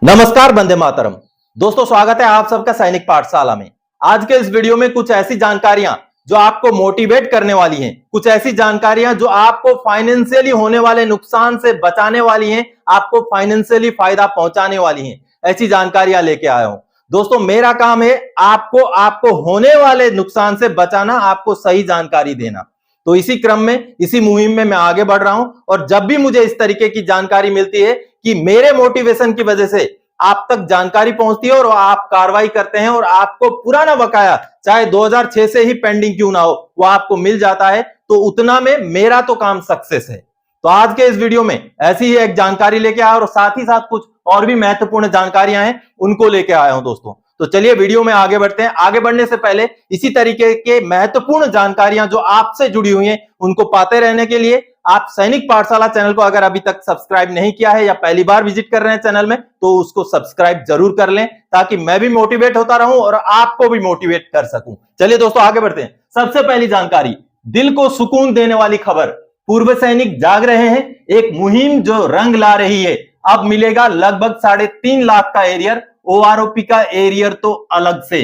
नमस्कार, वंदे मातरम। दोस्तों, स्वागत है आप सबका सैनिक पाठशाला में। आज के इस वीडियो में कुछ ऐसी जानकारियां जो आपको मोटिवेट करने वाली हैं, कुछ ऐसी जानकारियां जो आपको फाइनेंशियली होने वाले नुकसान से बचाने वाली हैं, आपको फाइनेंशियली फायदा पहुंचाने वाली हैं, ऐसी जानकारियां लेके आया हूं। दोस्तों, मेरा काम है आपको होने वाले नुकसान से बचाना, आपको सही जानकारी देना। तो इसी क्रम में, इसी मुहिम में मैं आगे बढ़ रहा हूं और जब भी मुझे इस तरीके की जानकारी मिलती है कि मेरे मोटिवेशन की वजह से आप तक जानकारी पहुंचती है और आप कार्रवाई करते हैं और आपको पुराना बकाया चाहे 2006 से ही पेंडिंग क्यों ना हो, वो आपको मिल जाता है, तो उतना में मेरा तो काम सक्सेस है। तो आज के इस वीडियो में ऐसी ही एक जानकारी लेके आया और साथ ही साथ कुछ और भी महत्वपूर्ण जानकारियां हैं, उनको लेके आया हूं दोस्तों। तो चलिए वीडियो में आगे बढ़ते हैं। आगे बढ़ने से पहले इसी तरीके के महत्वपूर्ण जानकारियां जो आपसे जुड़ी हुई हैं, उनको पाते रहने के लिए आप सैनिक पाठशाला चैनल को अगर अभी तक सब्सक्राइब नहीं किया है या पहली बार विजिट कर रहे हैं चैनल में, तो उसको सब्सक्राइब जरूर कर लें ताकि मैं भी मोटिवेट होता रहूं और आपको भी मोटिवेट कर सकूं। चलिए दोस्तों, आगे बढ़ते हैं। सबसे पहली जानकारी, दिल को सुकून देने वाली खबर। पूर्व सैनिक जाग रहे हैं, एक मुहिम जो रंग ला रही है। अब मिलेगा लगभग 3.5 लाख का एरियर, ओआरओपी का एरियर तो अलग से।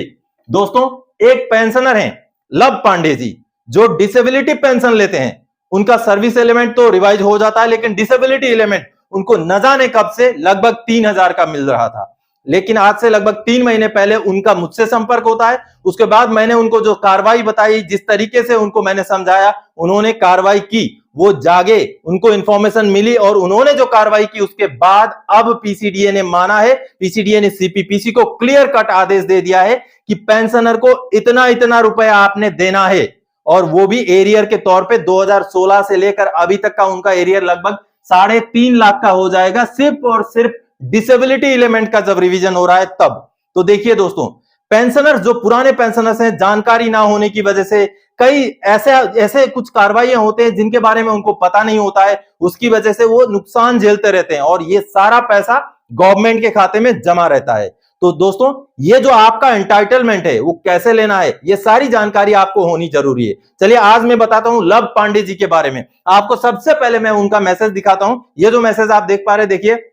दोस्तों, एक पेंशनर हैं लव पांडे जी, जो डिसेबिलिटी पेंशन लेते हैं। उनका सर्विस एलिमेंट तो रिवाइज हो जाता है, लेकिन डिसेबिलिटी एलिमेंट उनको न जाने कब से लगभग 3,000 का मिल रहा था। लेकिन आज से लगभग 3 महीने पहले उनका मुझसे संपर्क होता है। उसके बाद मैंने उनको जो कार्रवाई बताई, जिस तरीके से उनको मैंने समझाया, उन्होंने कार्रवाई की। वो जागे, उनको इंफॉर्मेशन मिली और उन्होंने जो कार्रवाई की, उसके बाद अब पीसीडीए ने माना है, पीसीडीए ने सीपीपीसी को क्लियर कट आदेश दे दिया है कि पेंशनर को इतना इतना रुपया आपने देना है, और वो भी एरियर के तौर पे 2016 से लेकर अभी तक का उनका एरियर लगभग 3.5 लाख का हो जाएगा, सिर्फ और सिर्फ डिसेबिलिटी एलिमेंट का जब रिवीजन हो रहा है तब। तो देखिए दोस्तों, पेंशनर जो पुराने पेंशनर्स हैं, जानकारी ना होने की वजह से कई ऐसे कुछ कार्रवाइयां होते हैं जिनके बारे में उनको पता नहीं होता है, उसकी वजह से वो नुकसान झेलते रहते हैं और ये सारा पैसा गवर्नमेंट के खाते में जमा रहता है। तो दोस्तों, ये जो आपका एंटाइटलमेंट है वो कैसे लेना है, ये सारी जानकारी आपको होनी जरूरी है। चलिए आज मैं बताता हूं लव पांडे जी के बारे में। आपको सबसे पहले मैं उनका मैसेज दिखाता हूं। ये जो मैसेज आप देख पा रहे हैं, देखिए,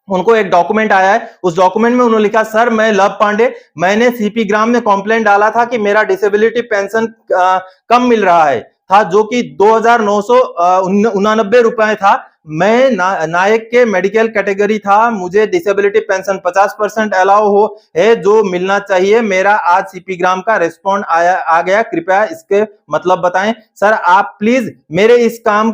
उनको एक डॉक्यूमेंट आया है। उस डॉक्यूमेंट में उन्होंने लिखा, सर मैं लव पांडे, मैंने सीपी ग्राम में कंप्लेंट डाला था कि मेरा डिसेबिलिटी पेंशन कम मिल रहा है था, जो कि 2,999 रुपए था। मैं नायक के मेडिकल कैटेगरी था, मुझे डिसेबिलिटी पेंशन 50% अलाउ हो है, जो मिलना चाहिए। मेरा आज सीपी ग्राम का रिस्पॉन्ड आ गया, कृपया इसके मतलब बताएं। सर आप प्लीज मेरे इस काम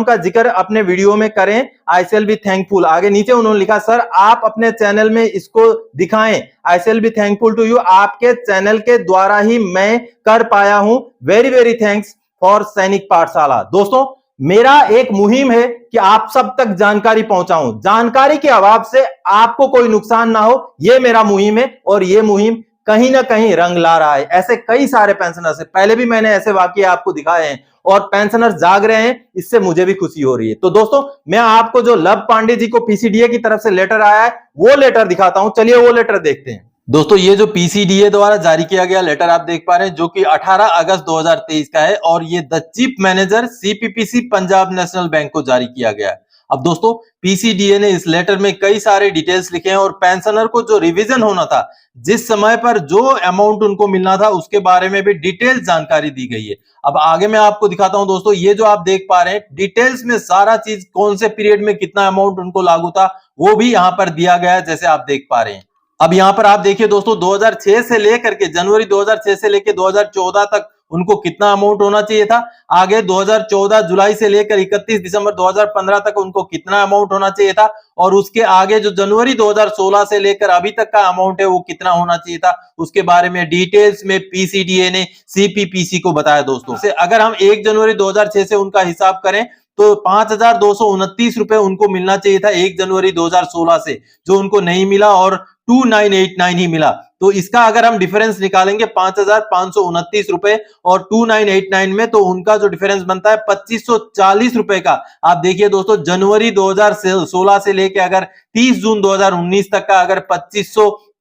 का जिक्र अपने वीडियो में करें, आई शेल बी थैंकफुल। आगे नीचे उन्होंने लिखा, सर आप अपने चैनल में इसको दिखाएं, I shall be thankful to you. आपके चैनल के द्वारा ही मैं कर पाया हूं, वेरी वेरी थैंक्स फॉर सैनिक पाठशाला। दोस्तों, मेरा एक मुहिम है कि आप सब तक जानकारी पहुंचाऊं, जानकारी के अभाव से आपको कोई नुकसान ना हो, यह मेरा मुहिम है और यह मुहिम कहीं ना कहीं रंग ला रहा है। ऐसे कई सारे पेंशनर्स हैं, पहले भी मैंने ऐसे वाकये आपको दिखाए हैं और पेंशनर्स जाग रहे हैं, इससे मुझे भी खुशी हो रही है। तो दोस्तों, मैं आपको जो लव पांडे जी को पीसीडीए की तरफ से लेटर आया है, वो लेटर दिखाता हूं। चलिए वो लेटर देखते हैं। दोस्तों, ये जो पीसीडीए द्वारा जारी किया गया लेटर आप देख पा रहे हैं, जो कि 18 अगस्त 2023 का है और ये the chief manager CPPC Punjab national bank को जारी किया गया है। अब दोस्तों, पीसीडीए ने इस लेटर में कई सारे डिटेल्स लिखे हैं और पेंशनर को जो रिवीजन होना था, जिस समय पर जो अमाउंट उनको मिलना था, उसके बारे में भी डिटेल्स जानकारी दी गई है। अब आगे मैं आपको दिखाता हूं दोस्तों, ये जो आप देख पा रहे हैं डिटेल्स में सारा चीज, कौन से पीरियड में कितना अमाउंट उनको लागू था, वो भी यहां पर दिया गया है, जैसे आप देख पा रहे हैं। अब यहां पर आप देखिए दोस्तों, 2006 से लेकर के जनवरी 2006 से लेकर 2014 तक उनको कितना अमाउंट होना चाहिए था। आगे 2014 जुलाई से लेकर 31 दिसंबर 2015 तक उनको कितना अमाउंट होना चाहिए था, और उसके आगे जो जनवरी 2016 से लेकर अभी तक का अमाउंट है वो कितना होना चाहिए था, उसके बारे में डिटेल्स में पीसीडीए ने सीपीपीसी को बताया। दोस्तों, से अगर हम 1 जनवरी 2006 से उनका हिसाब करें तो 5,229 रुपए उनको मिलना चाहिए था 1 जनवरी 2016 से, जो उनको नहीं मिला और 2,989 ही मिला। तो इसका अगर हम डिफरेंस निकालेंगे 5,529 रुपए और 2,989 में, तो उनका जो डिफरेंस बनता है 2,540 रुपए का। आप देखिए दोस्तों, जनवरी 2016 से लेके अगर 30 जून 2019 तक का अगर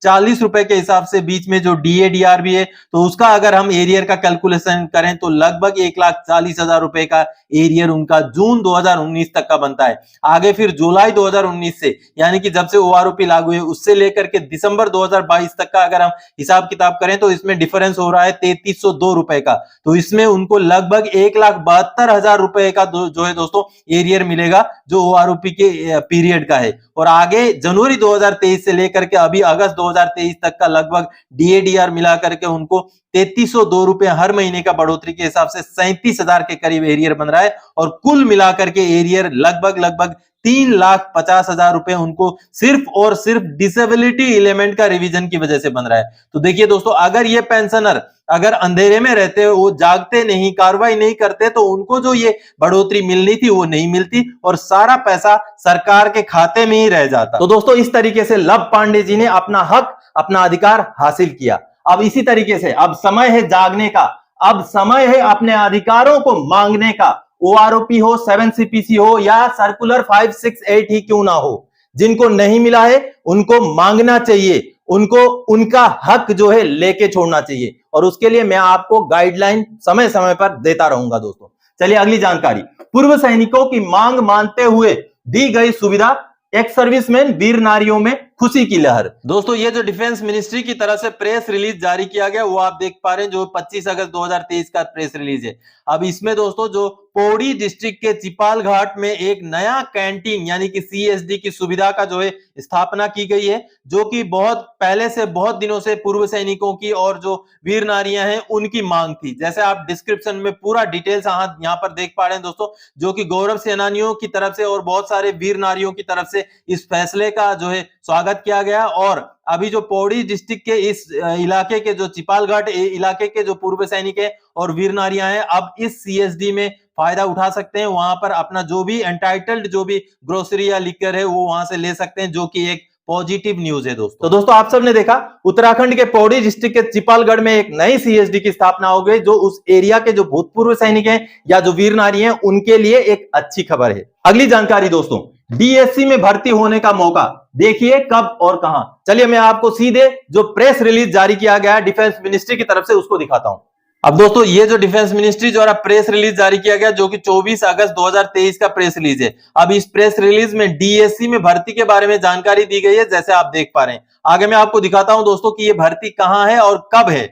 40 रुपए के हिसाब से बीच में जो DADR भी है, तो उसका अगर हम एरियर का कैलकुलेशन करें तो लगभग 1,40,000 रुपए का एरियर उनका जून 2019 तक का बनता है। आगे फिर जुलाई 2019 से, यानी कि जब से OROP लागू है उससे लेकर के दिसंबर 2022 तक का अगर हम हिसाब किताब करें तो इसमें डिफरेंस हो रहा है 3302 रुपए का। तो इसमें उनको लगभग 1,72,000 रुपए का जो है दोस्तों एरियर मिलेगा, जो OROP के पीरियड का है। और आगे जनवरी 2023 से लेकर के अभी अगस्त 2023 तक का लगभग DADR मिला करके उनको 3302 रुपए हर महीने का बढ़ोतरी के हिसाब से 37,000 के करीब एरियर बन रहा है। और कुल मिलाकर के एरियर लगभग 3,50,000 रुपए उनको सिर्फ और सिर्फ डिसेबिलिटी एलिमेंट का रिवीजन की वजह से बन रहा है। तो देखिए दोस्तों, अगर ये पेंशनर अगर अंधेरे में रहते, वो जागते नहीं, कार्रवाई नहीं करते, तो उनको जो ये बढ़ोतरी मिलनी थी वो नहीं मिलती और सारा पैसा सरकार के खाते में ही रह जाता। तो दोस्तों, इस तरीके से लव पांडे जी ने अपना हक, अपना अधिकार हासिल किया। अब इसी तरीके से अब समय है जागने का, अब समय है अपने अधिकारों को मांगने का। OROP हो, 7CPC हो या सर्कुलर 568 ही क्यों ना हो, जिनको नहीं मिला है उनको मांगना चाहिए, उनको उनका हक जो है लेके छोड़ना चाहिए। और उसके लिए मैं आपको गाइडलाइन समय समय पर देता रहूंगा दोस्तों। चलिए अगली जानकारी, पूर्व सैनिकों की मांग मानते हुए दी गई सुविधा, एक्स सर्विसमैन वीर नारियों में खुशी की लहर। दोस्तों, ये जो डिफेंस मिनिस्ट्री की तरफ से प्रेस रिलीज जारी किया गया वो आप देख पा रहे हैं, जो 25 अगस्त 2023 का प्रेस रिलीज है। अब इसमें दोस्तों जो पौड़ी डिस्ट्रिक्ट के चिपाल घाट में एक नया कैंटीन यानी कि CSD की सुविधा का जो है स्थापना की गई है, जो कि बहुत पहले से, बहुत दिनों से पूर्व सैनिकों की और जो वीर नारियां हैं उनकी मांग थी। जैसे आप डिस्क्रिप्शन में पूरा डिटेल्स यहाँ पर देख पा रहे हैं दोस्तों, जो कि गौरव सेनानियों की तरफ से और बहुत सारे वीर नारियों की तरफ से इस फैसले का जो है स्वागत किया गया। और अभी जो पौड़ी डिस्ट्रिक्ट के इस इलाके के जो चिपालघाट इलाके के जो पूर्व सैनिक है और वीर नारियां हैं, अब इस CSD में फायदा उठा सकते हैं। वहां पर अपना जो भी एंटाइटल्ड जो भी ग्रोसरी या लिकर है वो वहां से ले सकते हैं, जो कि एक पॉजिटिव न्यूज है दोस्तों। तो दोस्तों, आप सबने देखा उत्तराखंड के पौड़ी डिस्ट्रिक्ट के चिपालगढ़ में एक नई CSD की स्थापना हो गई, जो उस एरिया के जो भूतपूर्व सैनिक हैं या जो वीर नारी हैं उनके लिए एक अच्छी खबर है। अगली जानकारी दोस्तों, DSC में भर्ती होने का मौका, देखिए कब और कहां। चलिए मैं आपको सीधे जो प्रेस रिलीज जारी किया गया डिफेंस मिनिस्ट्री की तरफ से उसको दिखाता हूं। अब दोस्तों, ये जो डिफेंस मिनिस्ट्री द्वारा प्रेस रिलीज जारी किया गया, जो कि 24 अगस्त 2023 का प्रेस रिलीज है। अब इस प्रेस रिलीज में DSC में भर्ती के बारे में जानकारी दी गई है, जैसे आप देख पा रहे हैं। आगे मैं आपको दिखाता हूं दोस्तों कि ये भर्ती कहां है और कब है।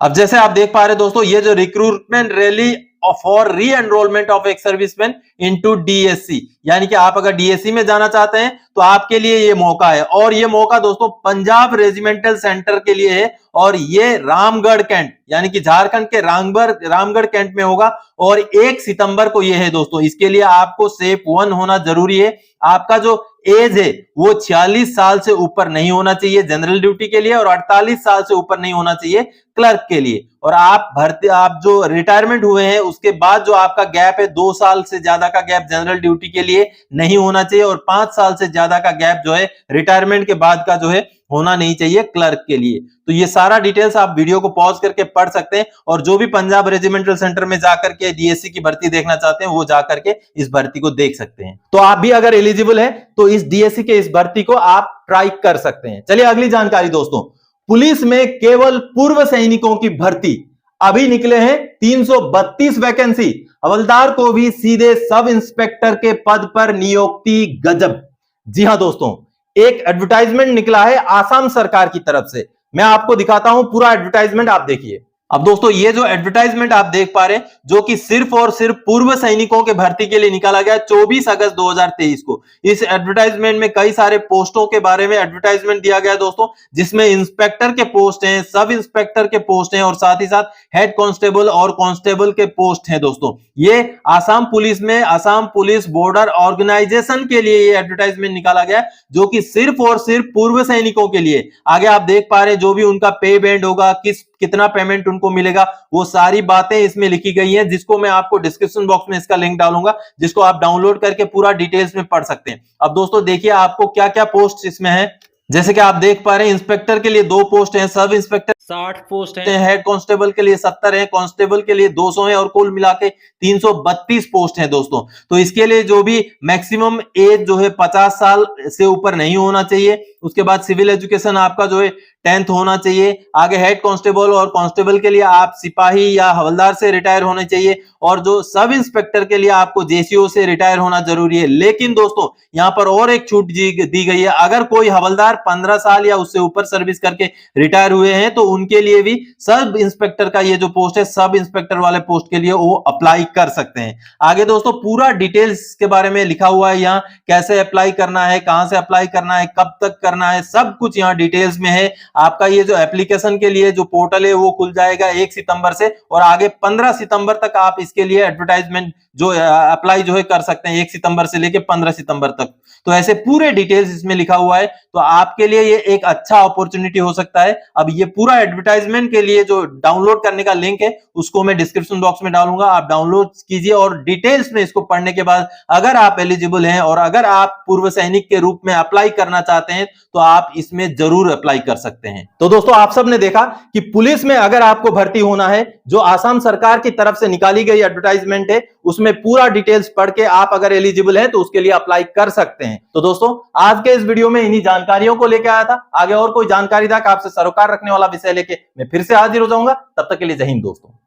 अब जैसे आप देख पा रहे हैं दोस्तों, ये जो रिक्रूटमेंट रैली फॉर री enrolment of ex serviceman into DSC, यानी कि आप अगर DSC में जाना चाहते हैं तो आपके लिए ये मौका है। और ये मौका दोस्तों पंजाब रेजिमेंटल सेंटर के लिए है, और ये रामगढ़ कैंट यानी कि झारखंड के रामगढ़ कैंट में होगा। और 1 सितंबर को ये है दोस्तों। इसके लिए आपको सेफ 1 होना जरूरी है। आपका जो एज है वो 46 साल से ऊपर नहीं होना चाहिए जनरल ड्यूटी के लिए, और 48 साल से ऊपर नहीं होना चाहिए क्लर्क के लिए। और आप जो रिटायरमेंट हुए हैं उसके बाद जो आपका गैप है 2 साल से ज्यादा का गैप जनरल ड्यूटी के लिए नहीं होना चाहिए, और 5 साल से ज्यादा का गैप जो है रिटायरमेंट के बाद का जो है होना नहीं चाहिए क्लर्क के लिए। तो ये सारा डिटेल्स आप वीडियो को पॉज करके पढ़ सकते हैं, और जो भी पंजाब रेजिमेंटल सेंटर में जाकर के DSC की भर्ती देखना चाहते हैं वो जाकर के इस भर्ती को देख सकते हैं। तो आप भी अगर एलिजिबल हैं तो इस DSC के इस भर्ती को आप ट्राई कर सकते हैं। चलिए अगली जानकारी दोस्तों, पुलिस में केवल पूर्व सैनिकों की भर्ती, अभी निकले हैं 332 वैकेंसी। हवलदार को भी सीधे सब इंस्पेक्टर के पद पर नियुक्ति, गजब। जी हां दोस्तों, एक एडवर्टाइजमेंट निकला है आसाम सरकार की तरफ से। मैं आपको दिखाता हूं पूरा एडवर्टाइजमेंट, आप देखिए। अब दोस्तों, ये जो एडवर्टाइजमेंट आप देख पा रहे हैं, जो कि सिर्फ और सिर्फ पूर्व सैनिकों के भर्ती के लिए निकाला गया 24 अगस्त 2023 को। इस एडवर्टाइजमेंट में कई सारे पोस्टों के बारे में एडवर्टाइजमेंट दिया गया दोस्तों, जिसमें इंस्पेक्टर के पोस्ट हैं, सब इंस्पेक्टर के पोस्ट हैं, और साथ ही साथ हेड कांस्टेबल और कांस्टेबल के पोस्ट हैं दोस्तों। ये आसाम पुलिस में आसाम पुलिस बॉर्डर ऑर्गेनाइजेशन के लिए ये एडवर्टाइजमेंट निकाला गया, जो कि सिर्फ और सिर्फ पूर्व सैनिकों के लिए। आगे आप देख पा रहे हैं जो भी उनका पे बैंड होगा, कितना पेमेंट उनको मिलेगा, वो सारी बातें इसमें लिखी गई हैं, जिसको मैं आपको डिस्क्रिप्शन बॉक्स में इसका लिंक डालूंगा, जिसको आप डाउनलोड करके पूरा डिटेल्स में पढ़ सकते हैं। अब दोस्तों देखिए आपको क्या क्या पोस्ट इसमें है। जैसे कि आप देख पा रहे हैं, इंस्पेक्टर के लिए 2 पोस्ट हैं, सब इंस्पेक्टर 60 पोस्ट हैं, हेड कांस्टेबल के लिए 70 हैं, कांस्टेबल के लिए 200 हैं, और कुल मिला के 332 पोस्ट हैं दोस्तों। तो इसके लिए जो भी मैक्सिमम एज जो है 50 साल से ऊपर नहीं होना चाहिए। उसके बाद सिविल एजुकेशन आपका जो है 10th होना चाहिए। आगे हेड कांस्टेबल और कांस्टेबल के लिए आप सिपाही या हवलदार से रिटायर होने चाहिए, और जो सब इंस्पेक्टर के लिए आपको जेसीओ से रिटायर होना जरूरी है। लेकिन दोस्तों यहां पर और एक छूट दी गई है, अगर कोई हवलदार 15 साल या उससे ऊपर सर्विस करके रिटायर हुए हैं तो उनके लिए भी सब इंस्पेक्टर का ये जो पोस्ट है, सब इंस्पेक्टर वाले पोस्ट के लिए वो अप्लाई कर सकते हैं। आगे दोस्तों पूरा डिटेल्स के बारे में लिखा हुआ है, यहाँ कैसे अप्लाई करना है, कहां से अप्लाई करना है, कब तक करना है, सब कुछ यहाँ डिटेल्स में है। आपका ये जो एप्लीकेशन के लिए जो पोर्टल है वो खुल जाएगा 1 सितंबर से, और आगे 15 सितंबर तक आप इसके लिए एडवर्टाइजमेंट जो अप्लाई जो है कर सकते हैं, 1 सितंबर से लेके 15 सितंबर तक। तो ऐसे पूरे डिटेल्स इसमें लिखा हुआ है, तो आपके लिए ये एक अच्छा अपॉर्चुनिटी हो सकता है। अब ये पूरा एडवर्टाइजमेंट के लिए जो डाउनलोड करने का लिंक है उसको मैं डिस्क्रिप्शन बॉक्स में डालूंगा, आप डाउनलोड कीजिए और डिटेल्स में इसको पढ़ने के बाद अगर आप एलिजिबल हैं और अगर आप पूर्व सैनिक के रूप में अप्लाई करना चाहते हैं तो आप इसमें जरूर अप्लाई कर सकते हैं। तो दोस्तों आप सबने देखा कि पुलिस में अगर आपको भर्ती होना है, जो आसाम सरकार की तरफ से निकाली गई एडवर्टाइजमेंट है उसमें पूरा डिटेल्स पढ़ के आप अगर एलिजिबल हैं तो उसके लिए अप्लाई कर सकते हैं। तो दोस्तों आज के इस वीडियो में इन्हीं जानकारियों को लेकर आया था। आगे और कोई जानकारी तक आपसे सरोकार रखने वाला विषय लेके मैं फिर से हाजिर हो जाऊंगा। तब तक के लिए जय हिंद दोस्तों।